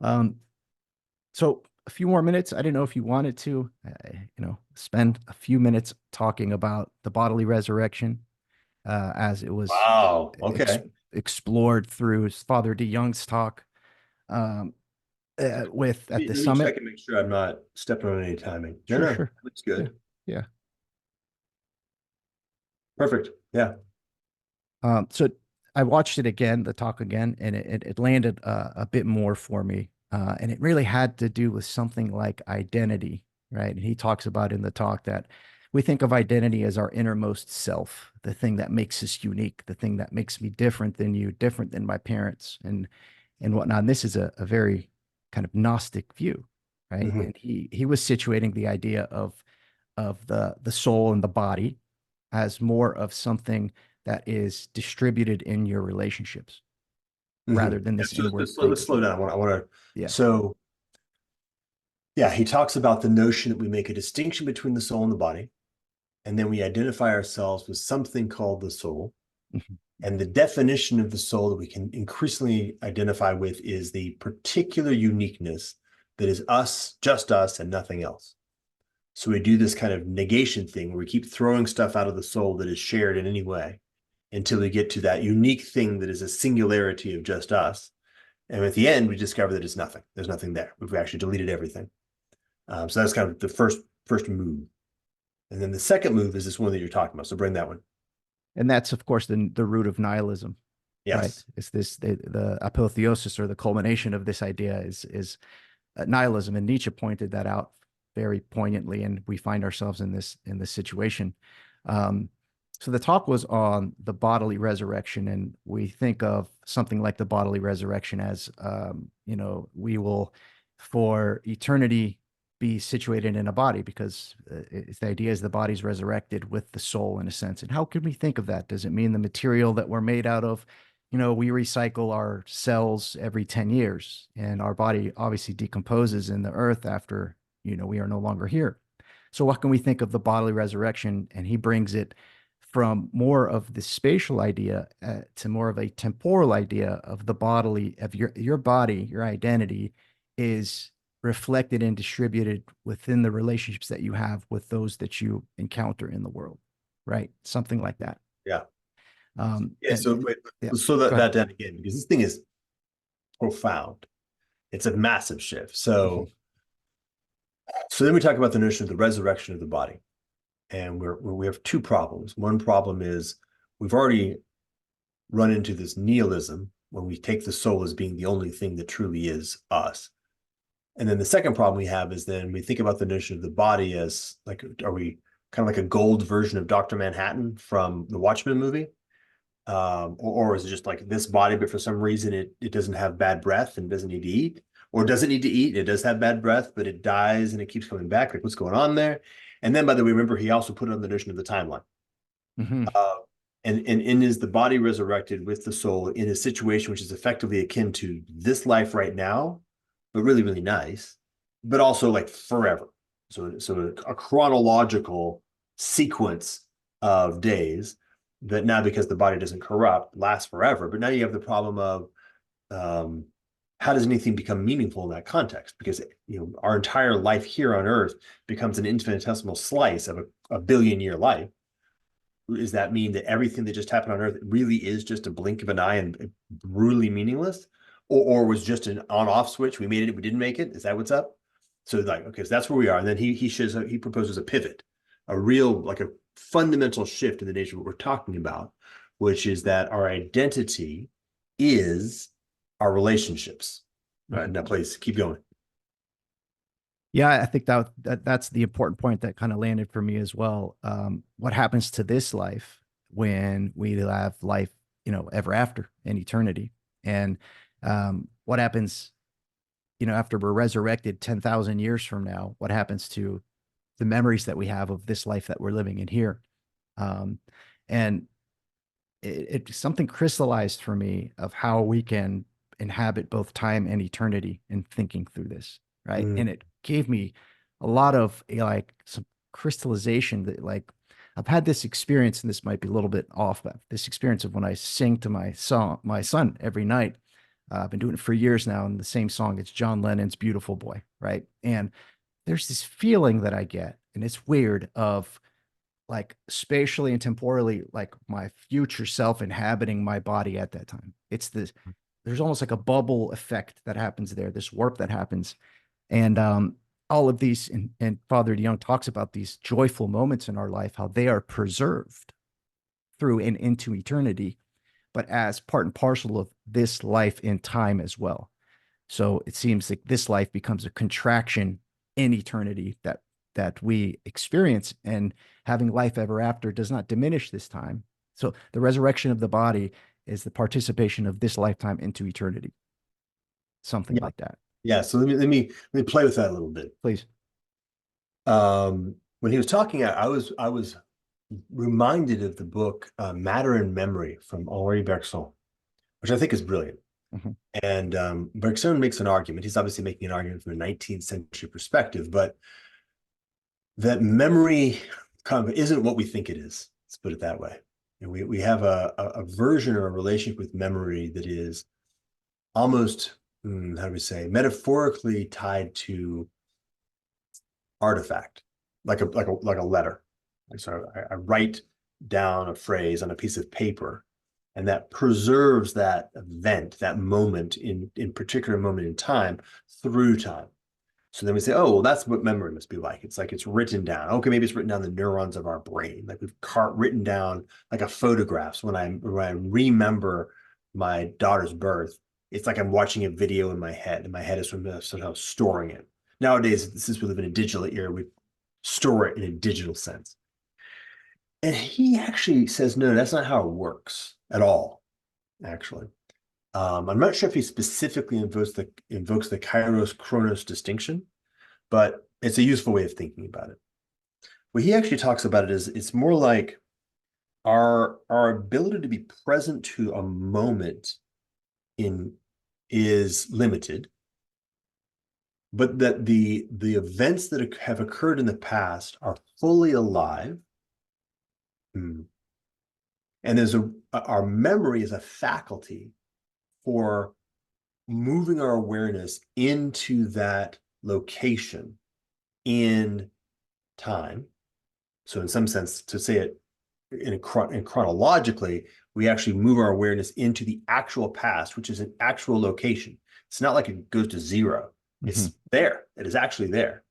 Um, so a few more minutes. I didn't know if you wanted to, spend a few minutes talking about the bodily resurrection, as it was Wow. ex Okay. explored through Father de Young's talk, um, with at the Let me check summit. and make sure I'm not stepping on any timing. No, Sure, no, sure. looks Yeah, good. yeah. Perfect. Yeah. So I watched it again, the talk again, and it landed a bit more for me. And it really had to do with something like identity, right? And he talks about in the talk that we think of identity as our innermost self, the thing that makes us unique, the thing that makes me different than you, different than my parents, and whatnot. And this is a very kind of Gnostic view, right? Hmm. And he was situating the idea of the soul and the body as more of something that is distributed in your relationships Hmm. rather than Yeah, this so inward let's thing. slow down. I want to. Yeah. So yeah, he talks about the notion that we make a distinction between the soul and the body, and then we identify ourselves with something called the soul. Mhm. And the definition of the soul that we can increasingly identify with is the particular uniqueness that is us, just us, and nothing else. So we do this kind of negation thing where we keep throwing stuff out of the soul that is shared in any way until we get to that unique thing that is a singularity of just us. And at the end, we discover that it's nothing. There's nothing there. We've actually deleted everything. So that's kind of the first move. And then the second move is this one that you're talking about. So bring that one. And that's, of course, the root of nihilism, right? Yes. It's this the apotheosis or the culmination of this idea is nihilism, and Nietzsche pointed that out very poignantly, and we find ourselves in this situation. Um, so the talk was on the bodily resurrection, and we think of something like the bodily resurrection as, we will for eternity be situated in a body because it's the idea is the body's resurrected with the soul in a sense. And how can we think of that? Does it mean the material that we're made out of? We recycle our cells every 10 years, and our body obviously decomposes in the earth after, we are no longer here. So what can we think of the bodily resurrection? And he brings it from more of the spatial idea, to more of a temporal idea of the bodily, of your body, your identity is reflected and distributed within the relationships that you have with those that you encounter in the world, right? Something like that. Yeah. Yeah. And So wait, yeah, let's slow go ahead. that down again because this thing is profound. It's a massive shift. Mhm. So then we talk about the notion of the resurrection of the body. And we have two problems. One problem is we've already run into this nihilism when we take the soul as being the only thing that truly is us. And then the second problem we have is then we think about the notion of the body as like, are we kind of like a gold version of Dr. Manhattan from the Watchmen movie? Or is it just like this body, but for some reason it doesn't have bad breath and doesn't need to eat? Or does it need to eat? It does have bad breath, but it dies and it keeps coming back. Like what's going on there? And then, by the way, remember he also put on the notion of the timeline. Mhm. Uh, and is the body resurrected with the soul in a situation which is effectively akin to this life right now, but really, really nice, but also like forever. So a chronological sequence of days that now, because the body doesn't corrupt, lasts forever. But now you have the problem of um, how does anything become meaningful in that context? Because our entire life here on Earth becomes an infinitesimal slice of a billion-year life. Does that mean that everything that just happened on Earth really is just a blink of an eye and brutally meaningless, or was just an on-off switch? We made it, we didn't make it. Is that what's up? So like, okay, so that's where we are. And then he proposes a pivot, a real like a fundamental shift in the nature of what we're talking about, which is that our identity is our relationships. All right, Mhm. now please keep going. Yeah, I think that's the important point that kind of landed for me as well. What happens to this life when we have life, ever after in eternity? And what happens, after we're resurrected 10,000 years from now? What happens to the memories that we have of this life that we're living in here? Um, and it something crystallized for me of how we can inhabit both time and eternity in thinking through this, right? Mm, And it gave me a lot of like some crystallization that like I've had this experience, and this might be a little bit off, but this experience of when I sing to my son every night, I've been doing it for years now, and the same song, it's John Lennon's Beautiful Boy, right? And there's this feeling that I get, and it's weird, of like spatially and temporally, like my future self inhabiting my body at that time. It's this, there's almost like a bubble effect that happens there, this warp that happens. And all of these, and Father Young talks about these joyful moments in our life, how they are preserved through and into eternity, but as part and parcel of this life in time as well. So it seems like this life becomes a contraction in eternity that we experience, and having life ever after does not diminish this time. So the resurrection of the body is the participation of this lifetime into eternity, something Yeah. like that. Yeah. So let me play with that a little bit. Please. When he was talking, I was reminded of the book Matter and Memory from Henri Bergson, which I think is brilliant. Mm-hmm. And Bergson makes an argument. He's obviously making an argument from a 19th century perspective, but that memory kind of isn't what we think it is. Let's put it that way. And we have a version or a relationship with memory that is almost, how do we say, metaphorically tied to artifact, like a letter. So I write down a phrase on a piece of paper, and that preserves that event, that moment in particular moment in time through time. So then we say, oh, well, that's what memory must be like. It's like it's written down. Okay, maybe it's written down the neurons of our brain. Like we've written down like a photographs. When I remember my daughter's birth, it's like I'm watching a video in my head, and my head is somehow storing it. Nowadays, since we live in a digital era, we store it in a digital sense. And he actually says, no, that's not how it works at all, actually. I'm not sure if he specifically invokes the Kairos Chronos distinction, but it's a useful way of thinking about it. What he actually talks about it is it's more like our ability to be present to a moment is limited, but that the events that have occurred in the past are fully alive. And there's our memory is a faculty for moving our awareness into that location in time. So in some sense, to say it in chronologically, we actually move our awareness into the actual past, which is an actual location. It's not like it goes to zero. It's there. It is actually there.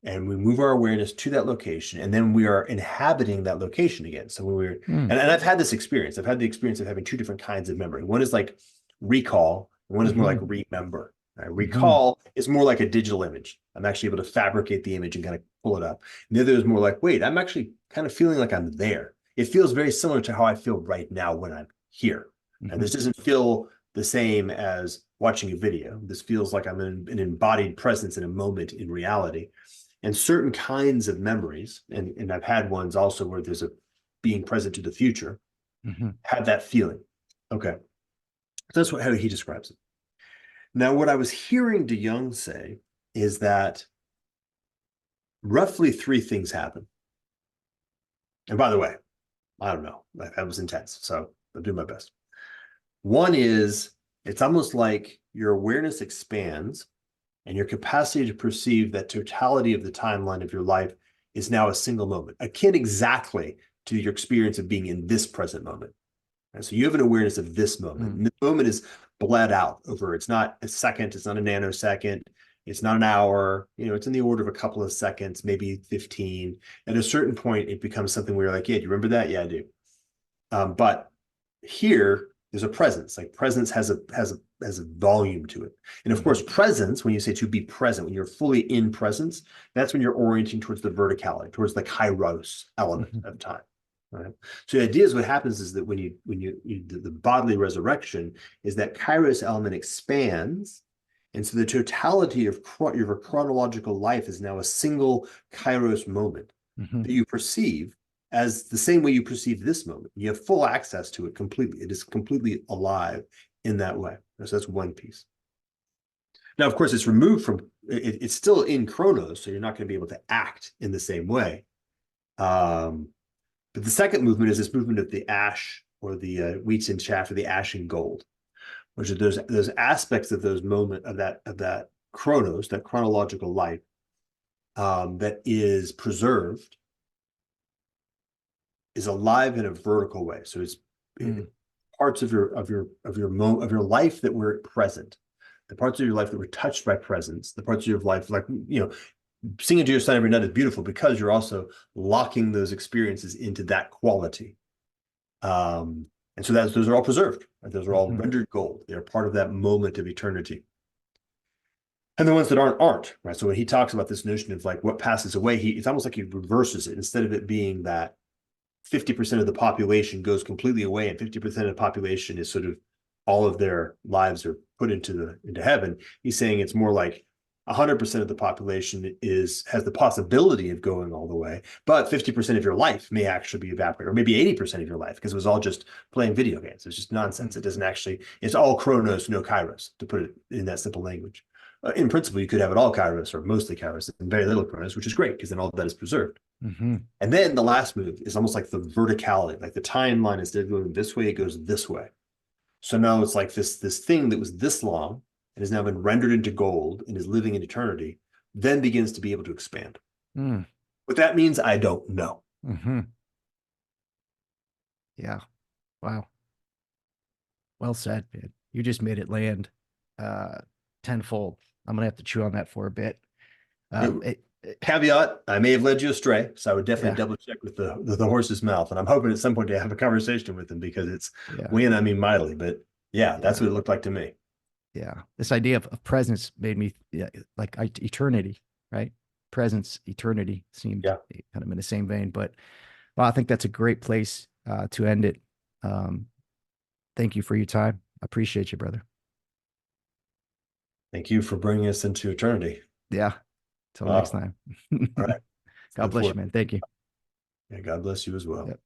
And we move our awareness to that location, and then we are inhabiting that location again. So when we're, and I've had this experience. I've had the experience of having two different kinds of memory. One is like recall, and one is more like remember. Right? Recall is more like a digital image. I'm actually able to fabricate the image and kind of pull it up. And the other is more like, wait, I'm actually kind of feeling like I'm there. It feels very similar to how I feel right now when I'm here. And this doesn't feel the same as watching a video. This feels like I'm in an embodied presence in a moment in reality. And certain kinds of memories, and I've had ones also where there's a being present to the future, have that feeling. Okay. That's how he describes it. Now, what I was hearing De Young say is that roughly three things happen. And by the way, I don't know, that was intense, so I'll do my best. One is, it's almost like your awareness expands, and your capacity to perceive that totality of the timeline of your life is now a single moment, akin exactly to your experience of being in this present moment. And so you have an awareness of this moment. And the moment is bled out over, it's not a second, it's not a nanosecond, it's not an hour, it's in the order of a couple of seconds, maybe 15. At a certain point, it becomes something where you're like, yeah, do you remember that? Yeah, I do. But here, there's a presence. Like presence has a volume to it. And of course, presence, when you say to be present, when you're fully in presence, that's when you're orienting towards the verticality, towards the kairos element of time. Right. So the idea is what happens is that when you the bodily resurrection is that kairos element expands. And so the totality of your chronological life is now a single kairos moment that you perceive as the same way you perceive this moment. You have full access to it completely. It is completely alive in that way. So that's one piece. Now, of course, it's removed from, it's still in chronos, so you're not going to be able to act in the same way. But the second movement is this movement of the ash, or the wheat and chaff, or the ash and gold, which are those aspects of those moment of that chronos, that chronological life, that is preserved, is alive in a vertical way. So it's parts of your life that were present, the parts of your life that were touched by presence, the parts of your life, like, singing to your son every night is beautiful because you're also locking those experiences into that quality. And so those are all preserved. Right? Those are all rendered gold. They're part of that moment of eternity. And the ones that aren't, right? So when he talks about this notion of like what passes away, it's almost like he reverses it. Instead of it being that 50% of the population goes completely away and 50% of the population is sort of all of their lives are put into heaven. He's saying it's more like 100% of the population has the possibility of going all the way, but 50% of your life may actually be evaporated, or maybe 80% of your life, because it was all just playing video games. It's just nonsense. It doesn't actually, it's all chronos, no kairos, to put it in that simple language. In principle, you could have it all kairos or mostly kairos and very little chronos, which is great because then all of that is preserved. Mm-hmm. And then the last move is almost like the verticality, like the timeline, instead of going this way, it goes this way. So now it's like this thing that was this long and has now been rendered into gold and is living in eternity, then begins to be able to expand. What that means, I don't know. Yeah. Wow. Well said, man. You just made it land tenfold. I'm gonna have to chew on that for a bit. Caveat, I may have led you astray, so I would definitely double check with the horse's mouth. And I'm hoping at some point to have a conversation with him, because it's when I mean mightily, but that's what it looked like to me. Yeah. This idea of presence made me like eternity, right? Presence, eternity seemed kind of in the same vein, but well, I think that's a great place to end it. Thank you for your time. I appreciate you, brother. Thank you for bringing us into eternity. Yeah. Till next time. All right. God bless you, man. Thank you. Yeah, God bless you as well. Yep.